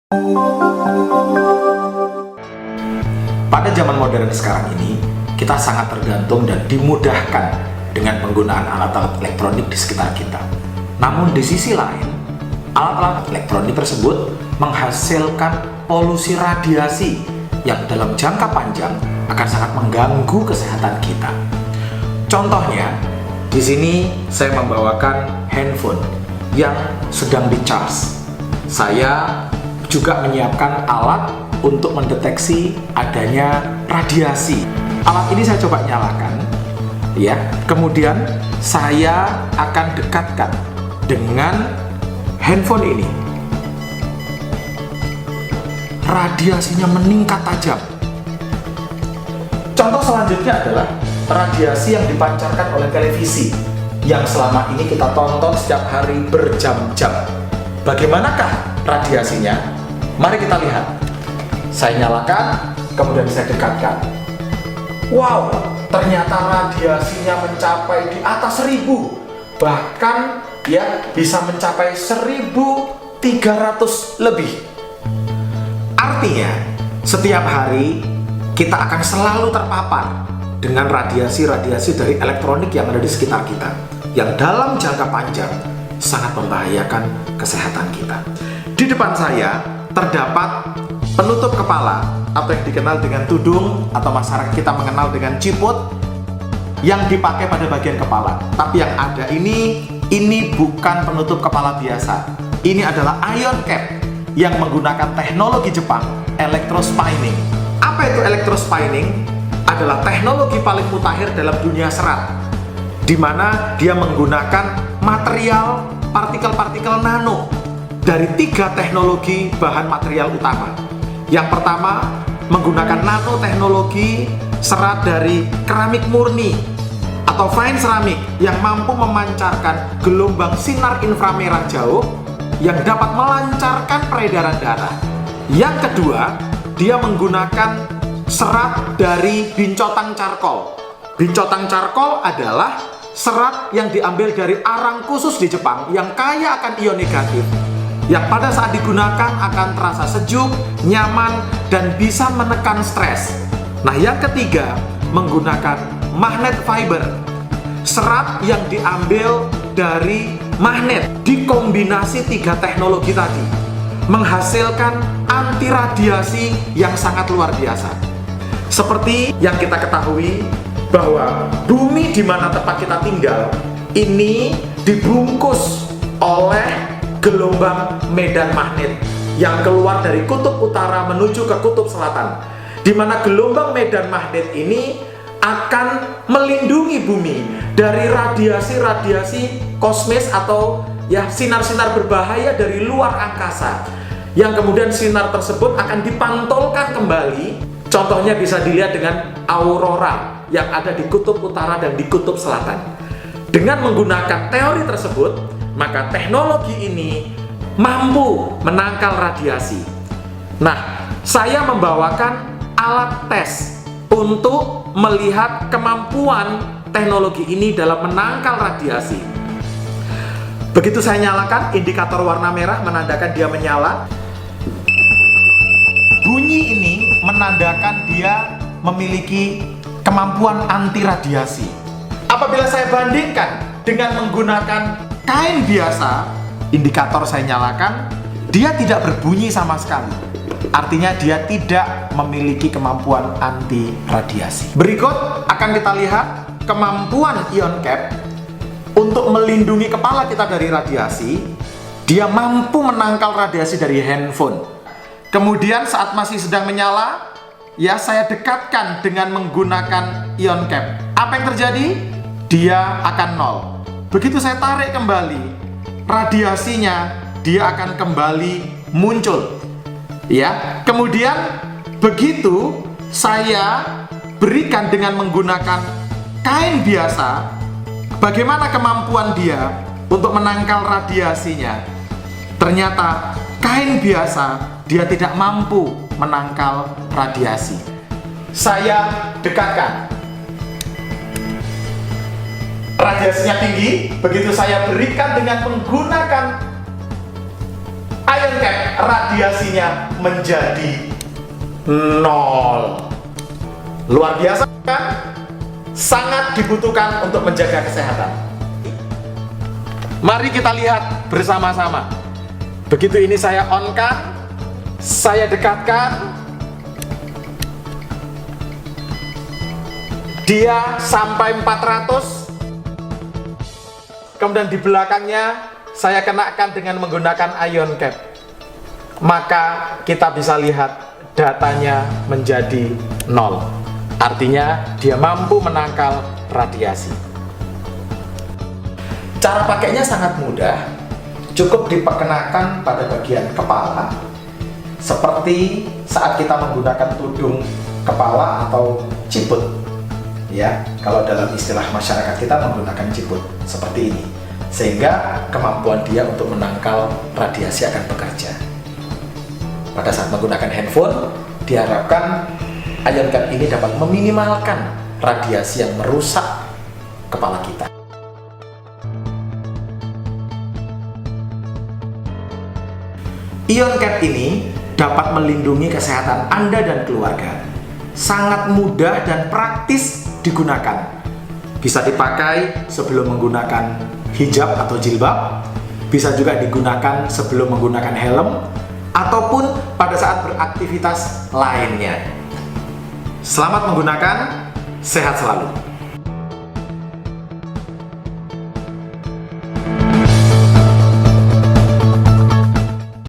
Pada zaman modern sekarang ini, kita sangat tergantung dan dimudahkan dengan penggunaan alat-alat elektronik di sekitar kita. Namun di sisi lain, alat-alat elektronik tersebut menghasilkan polusi radiasi yang dalam jangka panjang akan sangat mengganggu kesehatan kita. Contohnya, di sini saya membawakan handphone yang sedang di-charge. Saya juga menyiapkan alat untuk mendeteksi adanya radiasi. Alat ini saya coba nyalakan, ya. Kemudian saya akan dekatkan dengan handphone ini. Radiasinya meningkat tajam. Contoh selanjutnya adalah radiasi yang dipancarkan oleh televisi yang selama ini kita tonton setiap hari berjam-jam. Bagaimanakah radiasinya? Mari kita lihat. Saya nyalakan, kemudian saya dekatkan. Wow, ternyata radiasinya mencapai di atas 1000. Bahkan ya bisa mencapai 1300 lebih. Artinya, setiap hari kita akan selalu terpapar dengan radiasi-radiasi dari elektronik yang ada di sekitar kita, yang dalam jangka panjang sangat membahayakan kesehatan kita. Di depan saya terdapat penutup kepala atau yang dikenal dengan tudung atau masyarakat kita mengenal dengan ciput yang dipakai pada bagian kepala. Tapi yang ada ini bukan penutup kepala biasa. Ini adalah ion cap yang menggunakan teknologi Jepang, electrospinning. Apa itu electrospinning? Adalah teknologi paling mutakhir dalam dunia serat, di mana dia menggunakan material partikel-partikel nano dari 3 teknologi bahan material utama. Yang pertama, menggunakan nanoteknologi serat dari keramik murni atau fine ceramic yang mampu memancarkan gelombang sinar inframerah jauh yang dapat melancarkan peredaran darah. Yang kedua, dia menggunakan serat dari bincotang charcoal. Bincotang charcoal adalah serat yang diambil dari arang khusus di Jepang yang kaya akan ion negatif, yang pada saat digunakan akan terasa sejuk, nyaman, dan bisa menekan stres. Nah, yang ketiga, menggunakan magnet fiber, serat yang diambil dari magnet. Dikombinasi 3 teknologi tadi menghasilkan anti radiasi yang sangat luar biasa. Seperti yang kita ketahui bahwa bumi di mana tempat kita tinggal ini dibungkus oleh gelombang medan magnet yang keluar dari kutub utara menuju ke kutub selatan, di mana gelombang medan magnet ini akan melindungi bumi dari radiasi-radiasi kosmis atau ya sinar-sinar berbahaya dari luar angkasa, yang kemudian sinar tersebut akan dipantulkan kembali. Contohnya bisa dilihat dengan aurora yang ada di kutub utara dan di kutub selatan. Dengan menggunakan teori tersebut, maka teknologi ini mampu menangkal radiasi. Nah, saya membawakan alat tes untuk melihat kemampuan teknologi ini dalam menangkal radiasi. Begitu saya nyalakan, indikator warna merah menandakan dia menyala. Bunyi ini menandakan dia memiliki kemampuan anti radiasi. Apabila saya bandingkan dengan menggunakan kain biasa, indikator saya nyalakan, dia tidak berbunyi sama sekali. Artinya dia tidak memiliki kemampuan anti radiasi. Berikut akan kita lihat kemampuan ion cap untuk melindungi kepala kita dari radiasi. Dia mampu menangkal radiasi dari handphone. Kemudian saat masih sedang menyala, ya saya dekatkan dengan menggunakan ion cap. Apa yang terjadi? Dia akan 0. Begitu saya tarik kembali, radiasinya dia akan kembali muncul. Ya, kemudian begitu saya berikan dengan menggunakan kain biasa, bagaimana kemampuan dia untuk menangkal radiasinya? Ternyata kain biasa dia tidak mampu menangkal radiasi. Saya dekatkan. Radiasinya tinggi, begitu saya berikan dengan menggunakan ion cap radiasinya menjadi 0. Luar biasa kan? Sangat dibutuhkan untuk menjaga kesehatan. Mari kita lihat bersama-sama. Begitu ini saya on-kan, saya dekatkan, dia sampai 400. Kemudian di belakangnya saya kenakan dengan menggunakan ion cap. Maka kita bisa lihat datanya menjadi 0. Artinya dia mampu menangkal radiasi. Cara pakainya sangat mudah. Cukup diperkenakan pada bagian kepala, seperti saat kita menggunakan tudung kepala atau ciput. Ya, kalau dalam istilah masyarakat kita menggunakan ciput seperti ini, sehingga kemampuan dia untuk menangkal radiasi akan bekerja. Pada saat menggunakan handphone, diharapkan ion cap ini dapat meminimalkan radiasi yang merusak kepala kita. Ion cap ini dapat melindungi kesehatan Anda dan keluarga. Sangat mudah dan praktis digunakan. Bisa dipakai sebelum menggunakan hijab atau jilbab, bisa juga digunakan sebelum menggunakan helm, ataupun pada saat beraktivitas lainnya. Selamat menggunakan, sehat selalu.